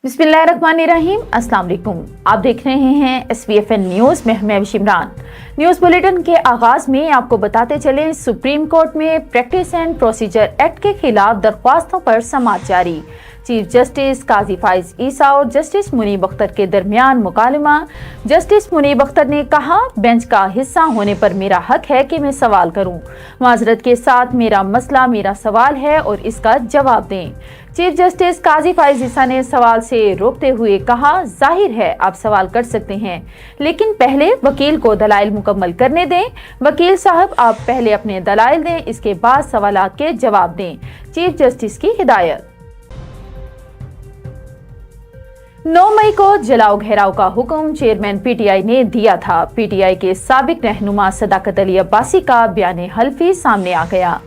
बिस्मिल्लाहिर्रहमानिर्रहीम, अस्सलाम वालेकुम। आप देख रहे हैं SVFN न्यूज़ में मैं शिमरान। न्यूज़ बुलेटिन के आगाज में आपको बताते चलें, सुप्रीम कोर्ट में प्रैक्टिस एंड प्रोसीजर एक्ट के खिलाफ दरख्वास्तों पर समाअत जारी। चीफ जस्टिस काजी फाइज ईसा और जस्टिस मुनीब अख्तर के दरमियान मुकालमा। जस्टिस मुनीब अख्तर ने कहा, बेंच का हिस्सा होने पर मेरा हक है कि मैं सवाल करूं। माजरत के साथ मेरा मसला मेरा सवाल है और इसका जवाब दें। चीफ जस्टिस काजी फाइज ईसा ने सवाल से रोकते हुए कहा, जाहिर है आप सवाल कर सकते हैं, लेकिन पहले वकील को दलाइल मुकम्मल करने दें। वकील साहब, आप पहले अपने दलाइल दें, इसके बाद सवालात के जवाब दें। चीफ जस्टिस की हिदायत। 9 मई को जलाओ घेराव का हुक्म चेयरमैन PTI ने दिया था। PTI के साबिक रहनुमा सदाकत अली अब्बासी का बयान हल्फी सामने आ गया।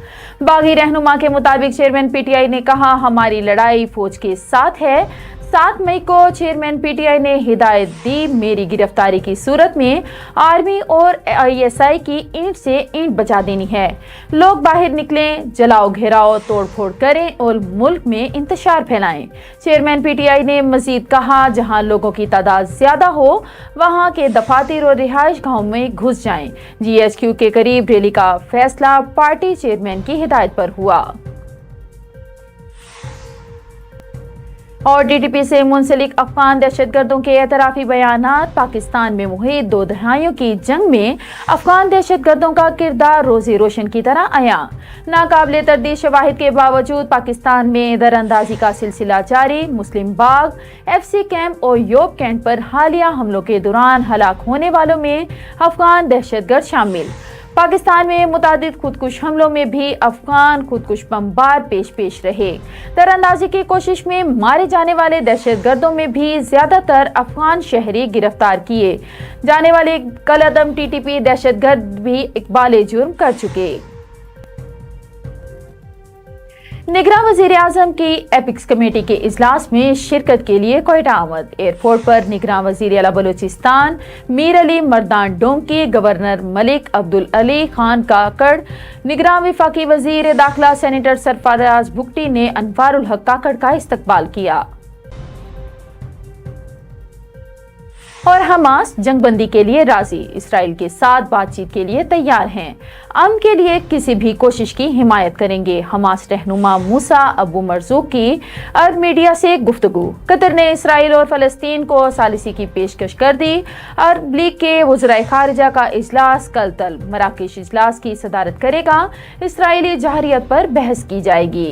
बागी रहनुमा के मुताबिक चेयरमैन PTI ने कहा, हमारी लड़ाई फौज के साथ है। 7 मई को चेयरमैन PTI ने हिदायत दी, मेरी गिरफ्तारी की सूरत में आर्मी और ISI की ईंट से ईंट बचा देनी है। लोग बाहर निकलें, जलाओ घेराव तोड़फोड़ करें और मुल्क में इंतशार फैलाएं। चेयरमैन PTI ने मजीद कहा, जहां लोगों की तादाद ज्यादा हो वहां के दफातर और रिहाइश गाहों में घुस जाएं। GHQ के करीब रैली का फैसला पार्टी चेयरमैन की हिदायत पर हुआ। और DTP से मुंसलिक अफगान दहशतगर्दों के एतराफी बयानात। पाकिस्तान में मुहित 2 दहाइयों की जंग में अफगान दहशतगर्दों का किरदार रोज़े रोशन की तरह आया। नाकाबिले तरदीद शवाहिद के बावजूद पाकिस्तान में दरअंदाजी का सिलसिला जारी। मुस्लिम बाग, FC कैंप और योब कैंप पर हालिया हमलों के दौरान हलाक होने वालों में अफगान दहशतगर्द शामिल। पाकिस्तान में मुतादिद खुदकुश हमलों में भी अफगान खुदकुश बमबार पेश रहे। दरअंदाजी की कोशिश में मारे जाने वाले दहशतगर्दों में भी ज्यादातर अफगान शहरी गिरफ्तार किए जाने वाले कलअदम TTP दहशतगर्द भी इकबाल जुर्म कर चुके। निगरान वजीर आजम की एपिक्स कमेटी के इजलास में शिरकत के लिए कोयटा आमद। एयरपोर्ट पर निगरान वजीर आला बलूचिस्तान मीर अली मर्दान डोंकी, गवर्नर मलिक अब्दुल अली खान काकड़, निगरान वफाकी वजीर दाखिला सेनेटर सरफराज भुगटी ने अनवारुल हक काकड़ का इस्तकबाल किया। और हमास जंगबंदी के लिए राजी, इसराइल के साथ बातचीत के लिए तैयार हैं, अमन के लिए किसी भी कोशिश की हिमायत करेंगे। हमास रहनुमा मूसा अबू मरजूक की अरब मीडिया से गुफ्तगू। कतर ने इसराइल और फलस्तीन को सालिसी की पेशकश कर दी। अरब लीग के वज़राए खारिजा का इजलास कल तलब। मराकेश इजलास की सदारत करेगा। इसराइली जहरियत पर बहस की जाएगी।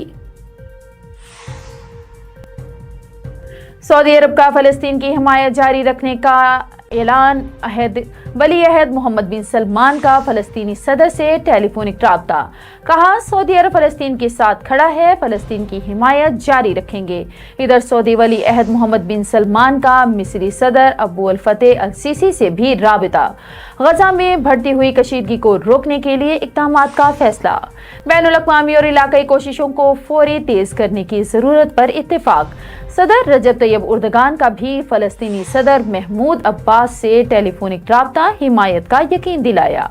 सऊदी अरब का फलस्तीन की हिमायत जारी रखने का ऐलान। वली अहद मोहम्मद बिन सलमान का फलस्तीनी सदर से टेलीफोनिक राब्ता। कहा, सऊदी अरब फलस्तीन के साथ खड़ा है, फलस्तीन की हिमायत जारी रखेंगे। इधर सऊदी वली अहद मोहम्मद बिन सलमान का मिस्री सदर अबू अल फतेह अल सीसी से भी राबिता। गजा में बढ़ती हुई कशीदगी को रोकने के लिए इक़दामात का फैसला। बैनुल अक़वामी और इलाकाई कोशिशों को फौरी तेज करने की जरूरत पर इत्तेफाक। सदर रजब तैयब उर्दगान का भी फलस्तीनी सदर महमूद अब्बास से टेलीफोनिक राब्ता हिमायत का यकीन दिलाया।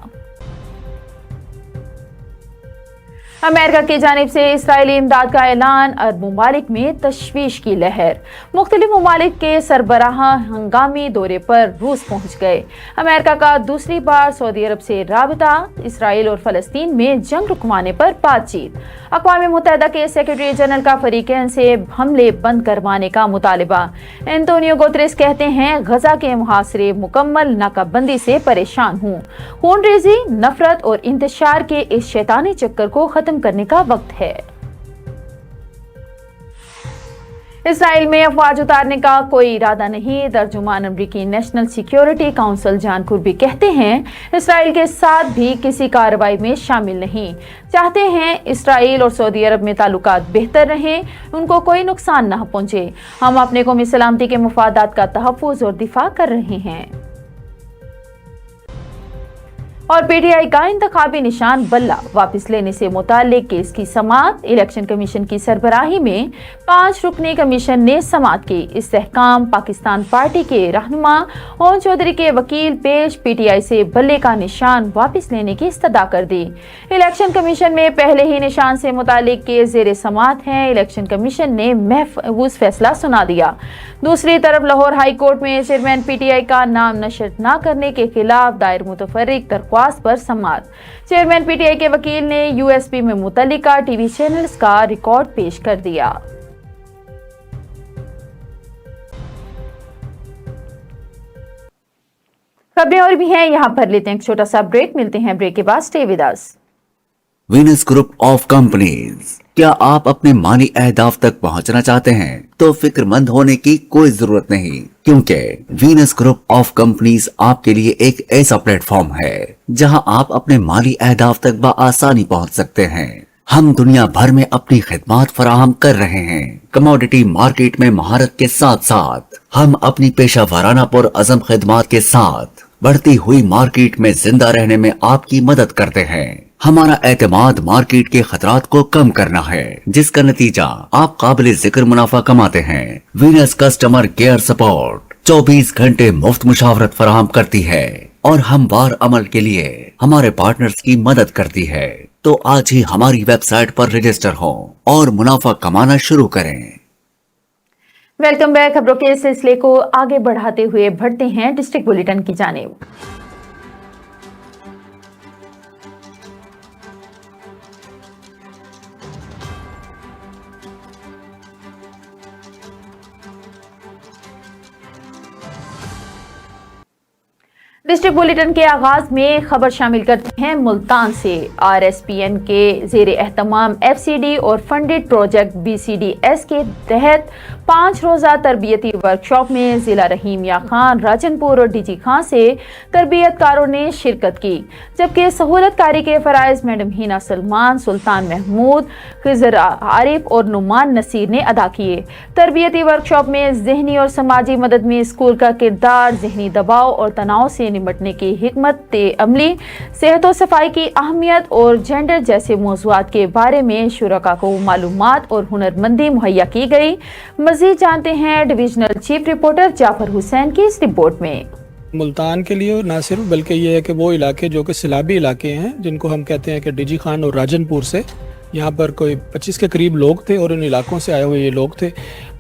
अमेरिका की जानिब से इसराइली इमदाद का ऐलान। अरब ममालिक में तशवीश की लहर। मुख्तलिफ ममालिक के सरबराह हंगामी दौरे पर रूस पहुंच गए। अमेरिका का दूसरी बार सऊदी अरब से राबिता। इसराइल और फलस्तीन में जंग रुकवाने पर बातचीत। अक़वाम मुत्तहिदा के सेक्रेटरी जनरल का फरीकैन से हमले बंद करवाने का मुतालिबा। एंटोनियो गुतेरेस कहते हैं, गजा के मुहासरे मुकम्मल नाकाबंदी से परेशान हूँ। खूनरेज़ी, नफरत और इंतशार के इस शैतानी चक्कर को खत्म करने का वक्त है। इसराइल में अफवाज उतारने का कोई इरादा नहीं। तर्जुमान अमरीकी नेशनल सिक्योरिटी काउंसिल जॉन किर्बी कहते हैं, इसराइल के साथ भी किसी कार्रवाई में शामिल नहीं। चाहते हैं इसराइल और सऊदी अरब में ताल्लुकात बेहतर रहें, उनको कोई नुकसान न पहुंचे। हम अपने कौमी सलामती के मुफादात का तहफ़्फ़ुज़ और दिफा कर रहे हैं। اور پی ٹی آئی کا انتخابی نشان بلہ واپس لینے سے متعلق کیس کی سماعت۔ الیکشن کمیشن کی سربراہی میں 5 رکنی کمیشن نے سماعت کی۔ استحکام پاکستان پارٹی کے رہنما اون چودھری کے وکیل پیش پی ٹی آئی سے بلے کا نشان واپس لینے کی استدعا کر دی۔ الیکشن کمیشن میں پہلے ہی نشان سے متعلق کیس زیر سماعت ہیں۔ الیکشن کمیشن نے محفوظ فیصلہ سنا دیا۔ دوسری طرف لاہور ہائی کورٹ میں چیئرمین پی ٹی آئی کا نام نشر نہ کرنے کے خلاف دائر متفرق درخواست پر سماعت۔ چیئرمین پی ٹی آئی کے وکیل نے یو ایس پی میں متعلقہ ٹی وی چینلز کا ریکارڈ پیش کر دیا۔ خبریں اور بھی ہیں، یہاں پر لیتے ہیں ایک چھوٹا سا بریک، ملتے ہیں بریک کے بعد، stay with us. Venus group of companies, کیا آپ اپنے مالی اہداف تک پہنچنا چاہتے ہیں تو فکر مند ہونے کی کوئی ضرورت نہیں، کیونکہ وینس گروپ آف کمپنیز آپ کے لیے ایک ایسا پلیٹ فارم ہے جہاں آپ اپنے مالی اہداف تک بآسانی پہنچ سکتے ہیں۔ ہم دنیا بھر میں اپنی خدمات فراہم کر رہے ہیں۔ کموڈٹی مارکیٹ میں مہارت کے ساتھ ساتھ ہم اپنی پیشہ ورانہ پرعزم خدمات کے ساتھ بڑھتی ہوئی مارکیٹ میں زندہ رہنے میں آپ کی مدد کرتے ہیں۔ ہمارا اعتماد مارکیٹ کے خطرات کو کم کرنا ہے، جس کا نتیجہ آپ قابل ذکر منافع کماتے ہیں۔ وینس کسٹمر کیئر سپورٹ 24 گھنٹے مفت مشاورت فراہم کرتی ہے اور ہموار عمل کے لیے ہمارے پارٹنرز کی مدد کرتی ہے۔ تو آج ہی ہماری ویب سائٹ پر رجسٹر ہوں اور منافع کمانا شروع کریں۔ Welcome back. خبروں کے سلسلے کو آگے بڑھاتے ہوئے بڑھتے ہیں ڈسٹرکٹ بلیٹن کی جانب۔ ڈسٹرکٹ بلیٹن کے آغاز میں خبر شامل کرتے ہیں ملتان سے۔ آر ایس پی این کے زیر اہتمام ایف سی ڈی اور funded project B C D S کے تحت 5 روزہ تربیتی ورکشاپ میں ضلع رحیم یا خان راجن پور اور ڈی جی خان سے تربیت کاروں نے شرکت کی، جبکہ سہولت کاری کے فرائض میڈم ہینا سلمان، سلطان محمود، خضر عارف اور نعمان نصیر نے ادا کیے۔ تربیتی ورکشاپ میں ذہنی اور سماجی مدد میں اسکول کا کردار، ذہنی دباؤ اور تناؤ سے نمٹنے کی حکمت عملی، صحت و صفائی کی اہمیت اور جینڈر جیسے موضوعات کے بارے میں شرکاء کو معلومات اور ہنرمندی مہیا کی گئی۔ مزید جانتے ہیں ڈویژنل چیف رپورٹر جعفر حسین کی اس رپورٹ میں۔ ملتان کے لیے نہ صرف بلکہ یہ ہے کہ وہ علاقے جو کہ سیلابی علاقے ہیں، جن کو ہم کہتے ہیں کہ ڈی جی خان اور راجن پور سے، یہاں پر کوئی 25 کے قریب لوگ تھے اور ان علاقوں سے آئے ہوئے یہ لوگ تھے،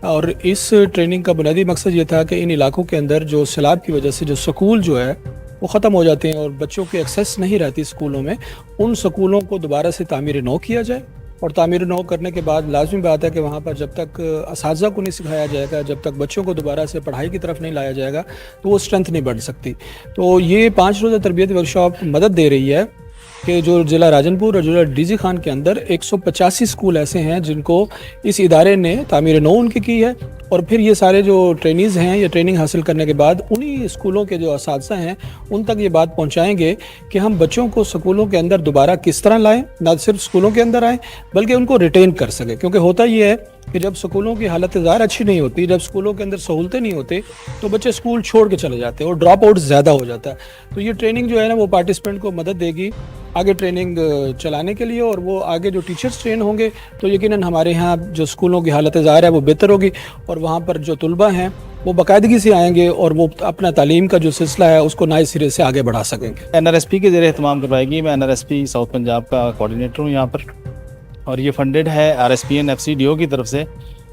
اور اس ٹریننگ کا بنیادی مقصد یہ تھا کہ ان علاقوں کے اندر جو سیلاب کی وجہ سے جو سکول جو ہے وہ ختم ہو جاتے ہیں اور بچوں کی ایکسیس نہیں رہتی سکولوں میں، ان سکولوں کو دوبارہ سے تعمیر نو کیا جائے۔ اور تعمیر نو کرنے کے بعد لازمی بات ہے کہ وہاں پر جب تک اساتذہ کو نہیں سکھایا جائے گا، جب تک بچوں کو دوبارہ سے پڑھائی کی طرف نہیں لایا جائے گا تو وہ اسٹرینتھ نہیں بڑھ سکتی۔ تو یہ 5 روزہ تربیتی ورکشاپ مدد دے رہی ہے کہ جو ضلع راجن پور اور ضلع ڈی جی خان کے اندر 185 اسکول ایسے ہیں جن کو اس ادارے نے تعمیر نو ان کی ہے، اور پھر یہ سارے جو ٹرینیز ہیں یہ ٹریننگ حاصل کرنے کے بعد انہی اسکولوں کے جو اساتذہ ہیں ان تک یہ بات پہنچائیں گے کہ ہم بچوں کو اسکولوں کے اندر دوبارہ کس طرح لائیں، نہ صرف اسکولوں کے اندر آئیں بلکہ ان کو ریٹین کر سکیں، کیونکہ ہوتا یہ ہے کہ جب اسکولوں کی حالت ظاہر اچھی نہیں ہوتی، جب اسکولوں کے اندر سہولتیں نہیں ہوتی تو بچے اسکول چھوڑ کے چلے جاتے ہیں اور ڈراپ آؤٹ زیادہ ہو جاتا ہے۔ تو یہ ٹریننگ جو ہے نا وہ پارٹیسپینٹ کو مدد دے گی آگے ٹریننگ چلانے کے لیے، اور وہ آگے جو ٹیچرز ٹرین ہوں گے تو یقیناً ہمارے ہاں جو اسکولوں کی حالت ظاہر ہے وہ بہتر ہوگی، اور وہاں پر جو طلباء ہیں وہ باقاعدگی سے آئیں گے اور وہ اپنا تعلیم کا جو سلسلہ ہے اس کو نئے سرے سے آگے بڑھا سکیں گے۔ این آر ایس پی کے زیر اہتمام کروائے گی۔ میں N R S P south Punjab کا کوآرڈینیٹر ہوں یہاں پر، اور یہ فنڈڈ ہے R S P N F C D O کی طرف سے،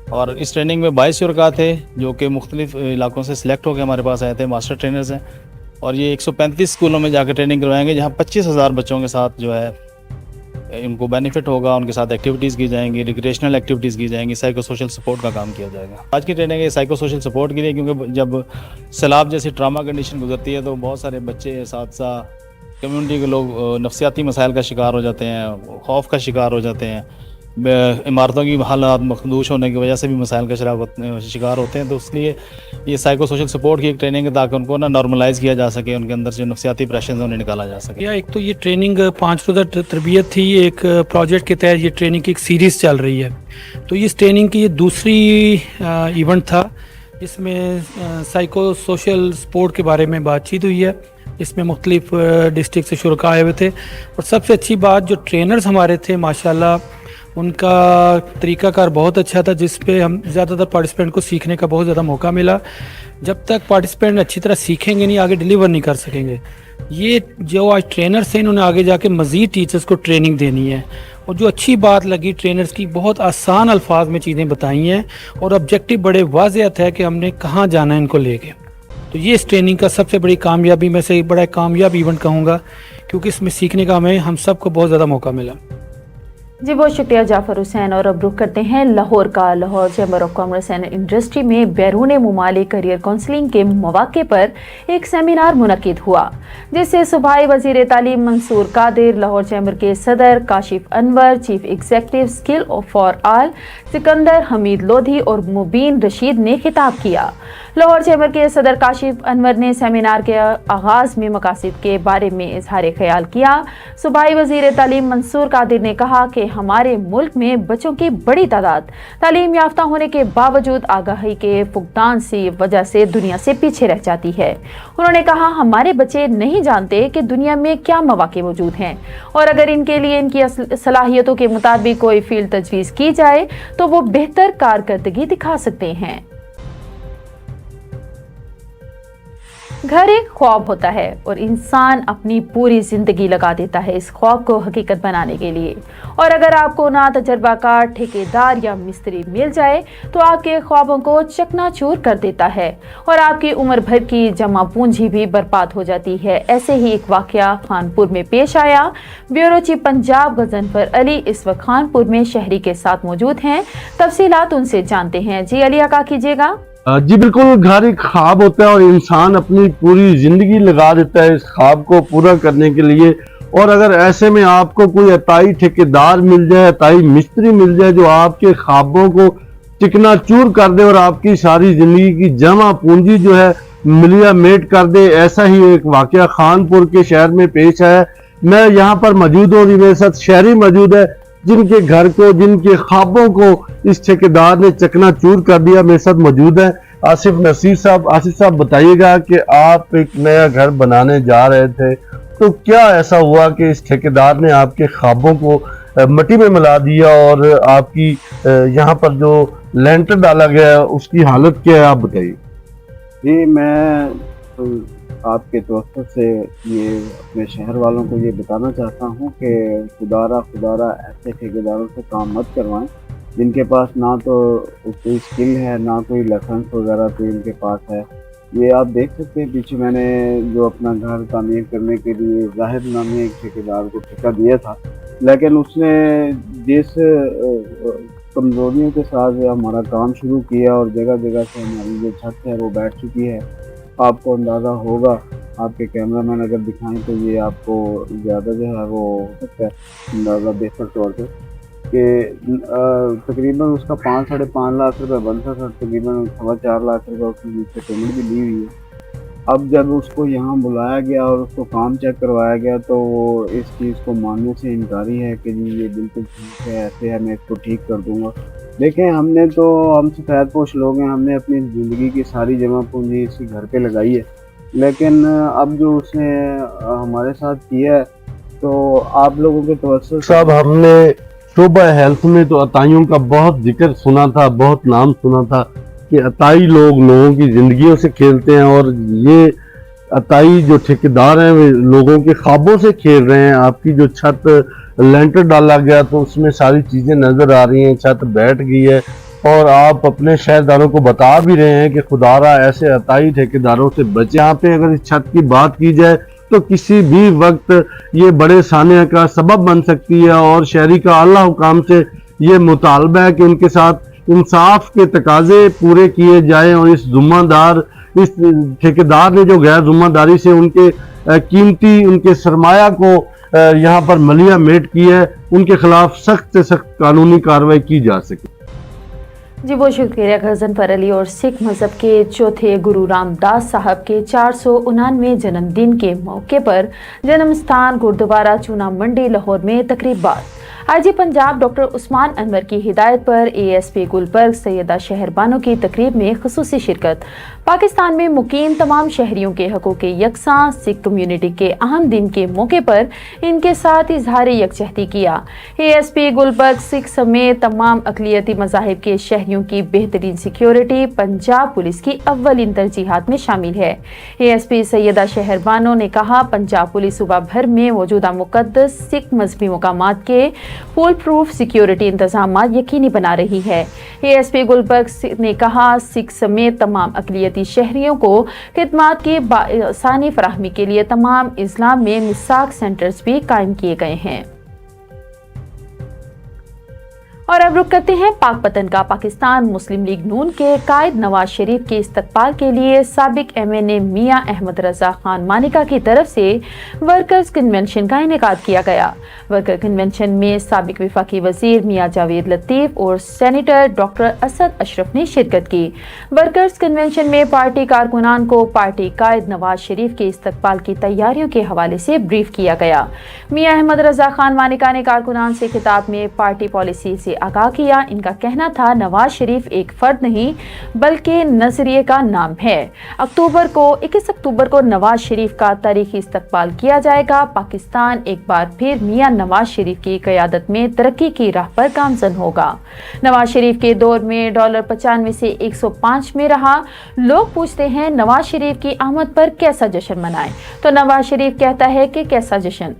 اور اس ٹریننگ میں 22 شرکاء تھے جو کہ مختلف علاقوں سے سلیکٹ ہو کے ہمارے پاس آئے تھے، ماسٹر ٹرینرز ہیں، اور یہ 135 اسکولوں میں جا کے ٹریننگ کروائیں گے جہاں 25,000 بچوں کے ساتھ جو ہے ان کو بینیفٹ ہوگا، ان کے ساتھ ایکٹیویٹیز کی جائیں گی، ریکریشنل ایکٹیویٹیز کی جائیں گی، سائیکو سوشل سپورٹ کا کام کیا جائے گا۔ آج کی ٹریننگ ہے سائیکو سوشل سپورٹ کے لیے، کیونکہ جب سیلاب جیسی ٹراما کنڈیشن گزرتی ہے تو بہت سارے بچے، اساتذہ، کمیونٹی کے لوگ نفسیاتی مسائل کا شکار ہو جاتے ہیں، خوف کا شکار ہو جاتے ہیں، عمارتوں کی حالات مخدوش ہونے کی وجہ سے بھی مسائل کا شکار ہوتے ہیں۔ تو اس لیے یہ سائیکو سوشل سپورٹ کی ایک ٹریننگ ہے تاکہ ان کو نارملائز کیا جا سکے، ان کے اندر جو نفسیاتی پریشرز ہیں انہیں نکالا جا سکے۔ ایک تو یہ ٹریننگ 5 روزہ تربیت تھی، ایک پروجیکٹ کے تحت یہ ٹریننگ کی ایک سیریز چل رہی ہے، تو اس ٹریننگ کی یہ دوسری ایونٹ تھا جس میں سائیکو سوشل سپورٹ کے بارے میں بات چیت ہوئی ہے۔ इसमें मुख्तलिफ डिस्ट्रिक्ट से शुरका आए हुए थे। और सबसे अच्छी बात, जो ट्रेनर्स हमारे थे माशाल्लाह उनका तरीक़ाकार बहुत अच्छा था, जिस पे हम ज़्यादातर पार्टिसिपेंट को सीखने का बहुत ज़्यादा मौका मिला। जब तक पार्टिसिपेंट अच्छी तरह सीखेंगे नहीं, आगे डिलीवर नहीं कर सकेंगे। ये जो आज ट्रेनर्स हैं, इन्होंने आगे जाके मज़ीद टीचर्स को ट्रेनिंग देनी है। और जो अच्छी बात लगी ट्रेनर्स की, बहुत आसान अल्फाज में चीज़ें बताई हैं और ऑब्जेक्टिव बड़े वाज़ेह है कि हमने कहाँ जाना है इनको लेके। तो ये इस ट्रेनिंग का सबसे बड़ी कामयाबी में से एक बड़ा कामयाब इवेंट कहूँगा, क्योंकि इसमें सीखने का हमें हम सबको बहुत ज़्यादा मौका मिला। जी बहुत शुक्रिया जाफर हुसैन। और अब रुख करते हैं लाहौर का। Lahore chamber of commerce and industry में बैरून मुमालिक करियर काउंसलिंग के मौके पर एक सेमिनार मुनक्किद हुआ, जिससे सूबाई वज़ीर तालीम मंसूर कादिर, लाहौर चैम्बर के सदर Kashif Anwar, chief executive skill for all Sikandar Hamid Lodhi और मुबीन रशीद ने खिताब किया। लाहौर चैम्बर के सदर काशिफ अनवर ने सेमिनार के आगाज़ में मकासद के बारे में इजहार ख्याल किया। सूबाई वज़ीर तालीम मंसूर कादिर ने कहा कि हमारे मुल्क में बच्चों की बड़ी तादाद तालीम याफ्ता होने के बावजूद आगाही के फुकदान से वजह से दुनिया से पीछे रह जाती है। उन्होंने कहा, हमारे बच्चे नहीं जानते कि दुनिया में क्या मौके मौजूद हैं, और अगर इनके लिए इनकी सलाहियतों के मुताबिक कोई फील्ड तजवीज़ की जाए तो वो बेहतर कारकर्दगी दिखा सकते हैं। घर एक ख्वाब होता है और इंसान अपनी पूरी जिंदगी लगा देता है इस ख्वाब को हकीकत बनाने के लिए। और अगर आपको ना तजर्बाकार ठेकेदार या मिस्त्री मिल जाए तो आपके ख्वाबों को चकनाचूर कर देता है और आपकी उम्र भर की जमा पूंजी भी बर्बाद हो जाती है। ऐसे ही एक वाकया खानपुर में पेश आया। ब्यूरो चीफ पंजाब गजनफर अली इस वक्त खानपुर में शहरी के साथ मौजूद हैं। तफसीलात उनसे जानते हैं। जी अली आका कीजिएगा। जी बिल्कुल, घर एक ख्वाब होता है और इंसान अपनी पूरी जिंदगी लगा देता है इस ख्वाब को पूरा करने के लिए। और अगर ऐसे में आपको कोई अताई ठेकेदार मिल जाए, अताई मिस्त्री मिल जाए जो आपके ख्वाबों को चिकनाचूर कर दे और आपकी सारी जिंदगी की जमा पूंजी जो है मिलिया मेट कर दे, ऐसा ही एक वाकया खानपुर के शहर में पेश आया। मैं यहाँ पर मौजूद हूँ, मेरे साथ शहरी मौजूद है जिनके घर को, जिनके ख्वाबों को इस ठेकेदार ने चकनाचूर कर दिया। मेरे साथ मौजूद है आसिफ नसीर साहब। आसिफ साहब, बताइएगा कि आप एक नया घर बनाने जा रहे थे, तो क्या ऐसा हुआ कि इस ठेकेदार ने आपके ख्वाबों को मिट्टी में मिला दिया और आपकी यहाँ पर जो लेंटर डाला गया उसकी हालत क्या है, आप बताइए। जी, मैं तो आपके तवज्जो से ये अपने शहर वालों को ये बताना चाहता हूँ कि खुदारा ऐसे ठेकेदारों से काम मत करवाएं जिनके पास ना तो कोई स्किल है, ना कोई लाइसेंस वगैरह तो इनके पास है। ये आप देख सकते हैं, पीछे मैंने जो अपना घर तामीर करने के लिए जाहिद नामी एक ठेकेदार को ठेका दिया था, लेकिन उसने जिस कमजोरियों के साथ हमारा काम शुरू किया और जगह जगह से हमारी जो छत है वो बैठ चुकी है। आपको अंदाज़ा होगा, आपके कैमरामैन अगर दिखाएं तो ये आपको ज़्यादा जो है वो हो सकता है अंदाज़ा बेहतर तौर पे कि तकरीबन उसका 5-5.5 लाख रुपये बनता था, तकरीबन 4.25 लाख रुपये उसने मुझसे पेमेंट भी ली हुई है। अब जब उसको यहाँ बुलाया गया और उसको काम चेक करवाया गया तो वो इस चीज़ को मानने से इनकारी है कि जी ये बिल्कुल ठीक है, ऐसे है, मैं इसको ठीक कर दूँगा। देखें, हम सफ़ेद पोश लोग हैं, हमने अपनी ज़िंदगी की सारी जमा पूंजी इसी घर पे लगाई है, लेकिन अब जो उसने हमारे साथ किया है तो आप लोगों के तवज्जो साहब, हमने शोबा हेल्थ में तो अताइयों का बहुत जिक्र सुना था, बहुत नाम सुना था कि अताई लोगों की जिंदगियों से खेलते हैं और ये अताई जो ठेकेदार हैं वे लोगों के ख्वाबों से खेल रहे हैं। आपकी जो छत लेंटर डाला गया तो उसमें सारी चीजें नजर आ रही हैं, छत बैठ गई है और आप अपने शहरदारों को बता भी रहे हैं कि खुदारा ऐसे अताई ठेकेदारों से बचे। यहाँ पे अगर इस छत की बात की जाए तो किसी भी वक्त ये बड़े सानिया का सबब बन सकती है और शहरी का आला हुकाम से ये मुतालबा है कि उनके साथ इंसाफ के तकाजे पूरे किए जाएं और इस ठेकेदार ने जो गैर जिम्मेदारी से उनके कीमती उनके सरमाया को यहाँ पर मलिया मेट की है, उनके खिलाफ सख्त से सख्त कानूनी कार्रवाई की जा सके। जी बहुत शुक्रिया गजनफर अली। और सिख मजहब के चौथे गुरु रामदास साहब के 499वें जन्मदिन के मौके पर जन्म स्थान गुरुद्वारा चूना मंडी लाहौर में तकरीबात आईजी पंजाब डॉक्टर उस्मान अनवर की हिदायत पर एएसपी गुलबर्ग सैयदा शहरबानो की तकरीब में खुसूसी शिरकत। पाकिस्तान में मुकीम तमाम शहरियों के हकूक़ यकसां सिख कम्युनिटी के अहम दिन के मौके पर इनके साथ इजहार यकजहती किया। एएसपी गुलबर्ग सिख समेत तमाम अक़लियती मज़ाहिब के शहरियों की बेहतरीन सिक्योरिटी पंजाब पुलिस की अव्वलीन तरजीहात में शामिल है। एएसपी सैयदा शहरबानो ने कहा, पंजाब पुलिस सूबा भर में मौजूदा मुक़द्दस सिख मजहबी मकामात के फुल प्रूफ सिक्योरिटी इंतजाम यकीनी बना रही है। एएसपी गुलबर्ग ने कहा, सिख समेत तमाम अक़लियती शहरियों को खिदमात की आसानी फराहमी के लिए तमाम इस्लाम में मिसाक सेंटर्स भी कायम किए गए हैं। और अब रुक करते हैं पाक पतन का। पाकिस्तान मुस्लिम लीग नून के कायद नवाज शरीफ के इस्तकबाल के लिए साबिक MNA मियां अहमद रजा खान मानिका की तरफ से वर्कर्स कन्वेंशन का इनेकाद किया गया। वर्कर कन्वेंशन में साबिक वफाकी वजीर मियां जावेद लतीफ और सेनेटर डॉक्टर असद अशरफ ने शिरकत की। वर्कर्स कन्वेंशन में पार्टी कारकुनान को पार्टी कायद नवाज शरीफ के इस्तकबाल की तैयारियों के हवाले से ब्रीफ किया गया। मियां अहमद रजा खान मानिका ने कारकुनान से खिताब में पार्टी पॉलिसी से आगाह किया। इनका कहना था, नवाज शरीफ एक फर्द नहीं बल्कि नजरिए का नाम है। 21 अक्टूबर को नवाज शरीफ का तारीखी इस्तकबाल किया जाएगा। पाकिस्तान एक बार फिर मियां नवाज शरीफ की क़यादत में तरक्की की राह पर गामजन होगा। नवाज शरीफ के दौर में $95 से 105 में रहा। लोग पूछते हैं, नवाज शरीफ की आमद पर कैसा जश्न मनाएं? तो नवाज शरीफ कहता है कि कैसा जश्न।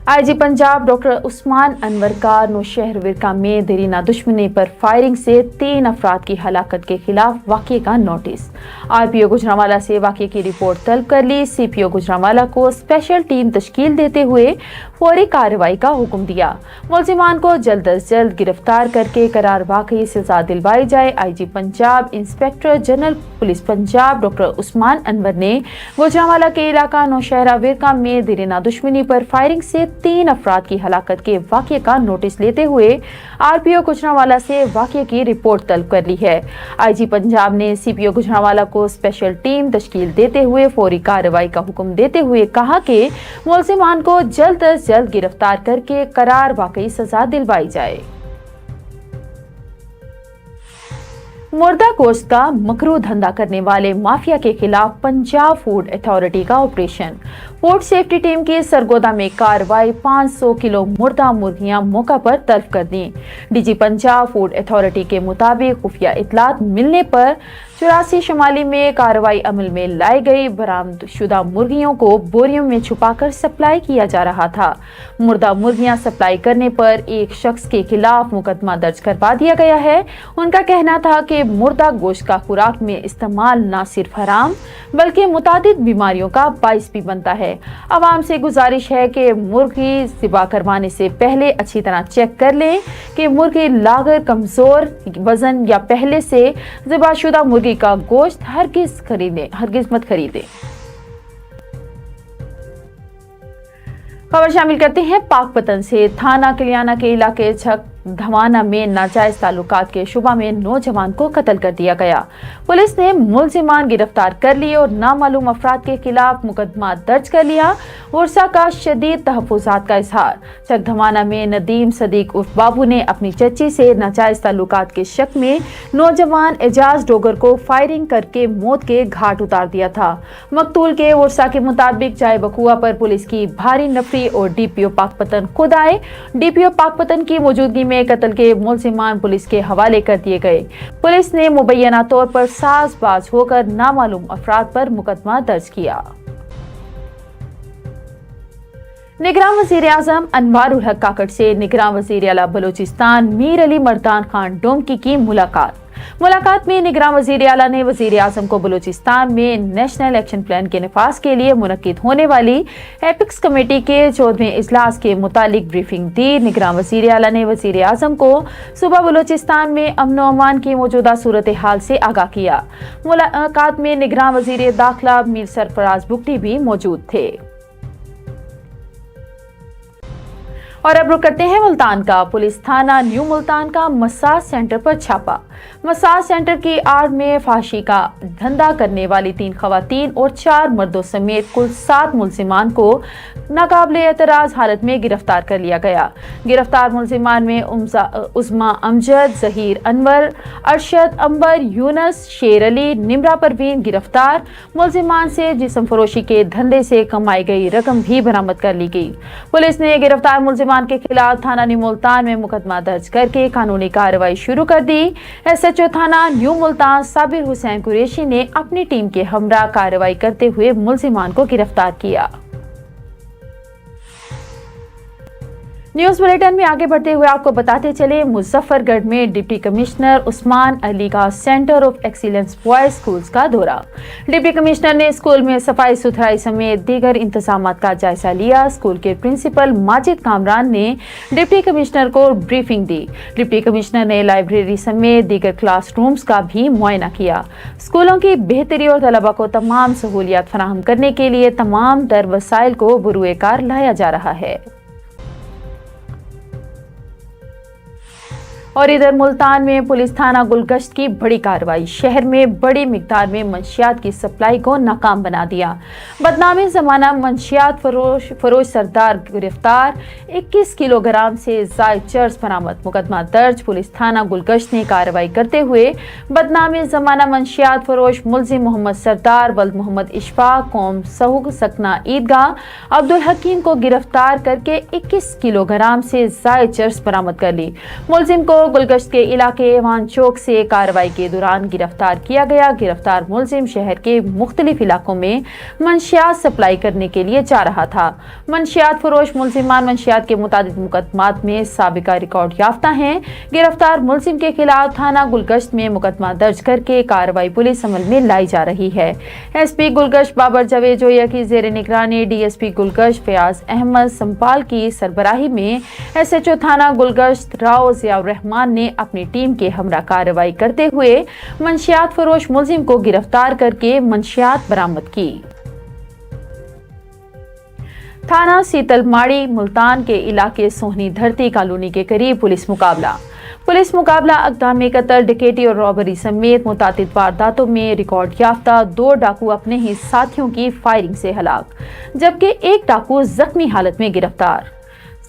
आईजी पंजाब डॉक्टर उस्मान अनवर का नौशहर विरका में देरीना दुश्मनी पर फायरिंग से 3 अफराद की हलाकत के खिलाफ वाक़ये का नोटिस। RPO गुजरांवाला से वाक़ये की रिपोर्ट तलब कर ली। CPO गुजरांवाला को स्पेशल टीम तश्कील देते हुए फौरी कार्रवाई का हुक्म दिया। मुलजिमान को जल्द अज जल्द गिरफ्तार करके करार वाक़ई सजा दिलवाई जाए। IG Punjab inspector general police Punjab doctor Usman Anwar ने गुजरांवाला के इलाका नौशहरा विरका में देरीना दुश्मनी पर फायरिंग से 3 अफराद की हलाकत के वाक़ये का नोटिस लेते हुए RPO गुजरांवाला से वाक़ये की रिपोर्ट तलब कर ली है। आईजी पंजाब ने CPO गुजरांवाला को स्पेशल टीम तश्कील देते हुए फौरी कार्रवाई का हुक्म देते हुए कहा कि मुलजिमान को जल्द अज जल्द गिरफ्तार करके करार वाक़ई सजा दिलवाई जाए। मुर्दा गोश्त का मकरू धंधा करने वाले माफिया के खिलाफ पंजाब फूड अथॉरिटी का ऑपरेशन। फूड सेफ्टी टीम की सरगोदा में कार्रवाई। 500 किलो मुर्दा मुर्गियां मौका पर तलब कर दी। DG पंजाब फूड अथॉरिटी के मुताबिक खुफिया इतलात मिलने पर 84 शमाली में कार्रवाई अमल में लाई गई। बरामदशुदा मुर्गियों को बोरियों में छुपाकर सप्लाई किया जा रहा था। मुर्दा मुर्गियां सप्लाई करने पर एक शख्स के खिलाफ मुकदमा दर्ज करवा दिया गया है। उनका कहना था कि मुर्दा गोश्त का खुराक में इस्तेमाल न सिर्फ हराम बल्कि मुतादिद बीमारियों का बाइस भी बनता है। आवाम से गुजारिश है कि मुर्गी ज़िबा करवाने से पहले अच्छी तरह चेक कर लें कि मुर्गी लागर, कमजोर वजन या पहले से ज़िबाशुदा मुर्गी का गोश्त हरगिज मत खरीदें। खबर शामिल करते हैं पाक पतन से। थाना कलियाना के इलाके छक धवाना में नाजायज ताल्लुकात के शुबा में नौजवान को कत्ल कर दिया गया। पुलिस ने मुलजिमान गिरफ्तार कर लिए और नामालूम अफराद के खिलाफ मुकदमा दर्ज कर लिया। वर्षा का शदीद तहफ़्फ़ुज़ात का इजहार। चक धवाना में नदीम सदीक उर्फ बाबू ने अपनी चच्ची से नाजायज ताल्लुकात के शक में नौजवान एजाज डोगर को फायरिंग करके मौत के घाट उतार दिया था। मकतूल के वर्षा के मुताबिक जाए बकुआ पर पुलिस की भारी नफरी और DPO पाकपतन खुद आए। DPO पाकपतन की मौजूदगी में कत्ल के मुलजिमान पुलिस के हवाले कर दिए गए। पुलिस ने मुबैना तौर पर साजबाज होकर नामालूम अफराद पर मुकदमा दर्ज किया। निगरान वज़ीर आज़म अनवारुल हक काकड़ से निगरान वज़ीर आला बलूचिस्तान मीर अली मर्दान खान डोमकी की मुलाकात में निगरान वज़ीर आला ने वज़ीर आज़म को बलूचिस्तान में नेशनल एक्शन प्लान के नफाज के लिए मुनक्किद होने वाली एपिक्स कमेटी के 14वें इजलास के मुतालिक ब्रीफिंग दी। निगरान वज़ीर आला ने वज़ीर आज़म को सुबह बलूचिस्तान में अमन व अमान की मौजूदा सूरत हाल से आगाह किया। मुलाकात में निगरान वज़ीर दाखिला मीर सरफराज बुगटी भी मौजूद थे। और अब रुक करते हैं मुल्तान का। पुलिस थाना न्यू मुल्तान का मसाज सेंटर पर छापा। मसाज सेंटर की आड़ में फांसी का धंधा करने वाली 3 खवातीन और 4 मर्दों समेत कुल 7 मुलजिमान को नाकाबिले एतराज हालत में गिरफ्तार कर लिया गया। गिरफ्तार मुलजिमान में उस्मा अमजद, जहीर अनवर, अरशद अंबर, यूनस, शेर अली, निमरा परवीन गिरफ्तार। मुलजिमान से जिस्म फरोशी के धंधे से कमाई गई रकम भी बरामद कर ली गई। पुलिस ने गिरफ्तार मुलजिमान के खिलाफ थाना न्यू मुल्तान में मुकदमा दर्ज करके कानूनी कार्रवाई शुरू कर दी। SHO थाना न्यू मुल्तान साबिर हुसैन कुरैशी ने अपनी टीम के हमरा कार्रवाई करते हुए मुलजिमान को गिरफ्तार किया। न्यूज बुलेटिन में आगे बढ़ते हुए आपको बताते चले, मुजफ्फरगढ़ में डिप्टी कमिश्नर उस्मान अली का centre of excellence boys schools का दौरा। डिप्टी कमिश्नर ने स्कूल में सफाई सुथराई समेत दीगर इंतजामात का जायजा लिया। स्कूल के प्रिंसिपल माजिद कामरान ने डिप्टी कमिश्नर को ब्रीफिंग दी। डिप्टी कमिश्नर ने लाइब्रेरी समेत दीगर क्लास रूम्स का भी मुआयना किया। स्कूलों की बेहतरी और तलबा को तमाम सहूलियात फराहम करने के लिए तमाम दर वसाइल को बरूए कार लाया जा रहा है। और इधर मुल्तान में पुलिस थाना गुलगश्त की बड़ी कार्रवाई। शहर में बड़ी मिकदार में मंशियात की सप्लाई को नाकाम बना दिया। बदनामी जमाना मंशियात फरोश सरदार गिरफ्तार। 21 किलोग्राम से जायद चर्स बरामद। मुकदमा दर्ज। पुलिस थाना गुलगश्त ने कार्रवाई करते हुए बदनामी जमाना मंशियात फरोश मुलजिम मोहम्मद सरदार वल्द मोहम्मद इशफाक कौम सहुग सकना ईदगाह अब्दुल हकीम को गिरफ्तार करके 21 किलोग्राम से जायद चर्स बरामद कर ली। मुलजिम को गुलगश्त के इलाके एवान चौक से कार्रवाई के दौरान गिरफ्तार किया गया। गिरफ्तार मुलजिम शहर के मुख्तलिफ इलाकों में मंशियात सप्लाई करने के लिए जा रहा था। मंशियात फरोश मुलजिमान मंशियात के मुताबिक मुकदमात में साबिका रिकॉर्ड याफ्ता हैं। गिरफ्तार मुलजिम के खिलाफ थाना गुलगश्त में मुकदमा दर्ज करके कार्रवाई पुलिस अमल में लाई जा रही है। SP गुलगश्त बाबर जावेद जोया की जेर निगरानी DSP गुलगश्त फयाज अहमद संपाल की सरबराही में SHO थाना गुलगश्त राव जियाउर रहमान ने अपनी टीम के हमरा कार्रवाई करते हुए मंशियात फरोश मुलजिम को गिरफ्तार करके मंशियात बरामद की। थाना सीतलमाड़ी मुल्तान के इलाके सोहनी धरती कॉलोनी के करीब पुलिस मुकाबला अक़दाम कत्ल, डकैती और रॉबरी समेत मुतादिद वारदातों में रिकॉर्ड याफ्ता 2 डाकू अपने ही साथियों की फायरिंग से हलाक, जबकि 1 डाकू जख्मी हालत में गिरफ्तार।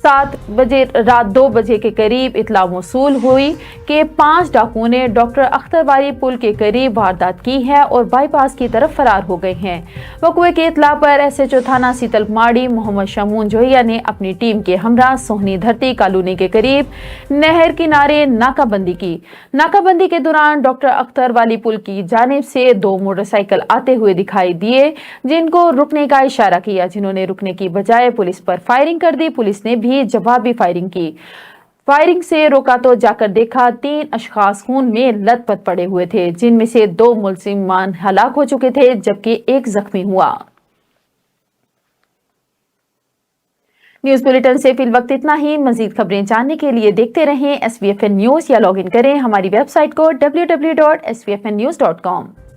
7 बजे रात 2 बजे के करीब इतला मौसूल हुई कि 5 डाकुओं ने डॉक्टर अख्तरवारी पुल के करीब वारदात की है और बाईपास की तरफ फरार हो गए हैं। वक़्वे की इतला पर SHO थाना सीतलमाड़ी मोहम्मद शमून जोहिया ने अपनी टीम के हमरा सोहनी धरती कॉलोनी के करीब नहर किनारे नाकाबंदी की। नाकाबंदी के दौरान डॉक्टर अख्तरवाली पुल की जानिब से 2 मोटरसाइकिल आते हुए दिखाई दिए, जिनको रुकने का इशारा किया, जिन्होंने रुकने की बजाय पुलिस पर फायरिंग कर दी। पुलिस ने भी जवाबी फायरिंग की। फायरिंग से रोका तो जाकर देखा 3 अशखास खून में लथपथ पड़े हुए थे, जिनमें से 2 मुलजिमान हलाक हो चुके थे, जबकि 1 जख्मी हुआ। न्यूज बुलेटिन से फिल वक्त इतना ही। मजीद खबरें जानने के लिए देखते रहें SVFN न्यूज या लॉग इन करें हमारी वेबसाइट को www.svfnnews.com।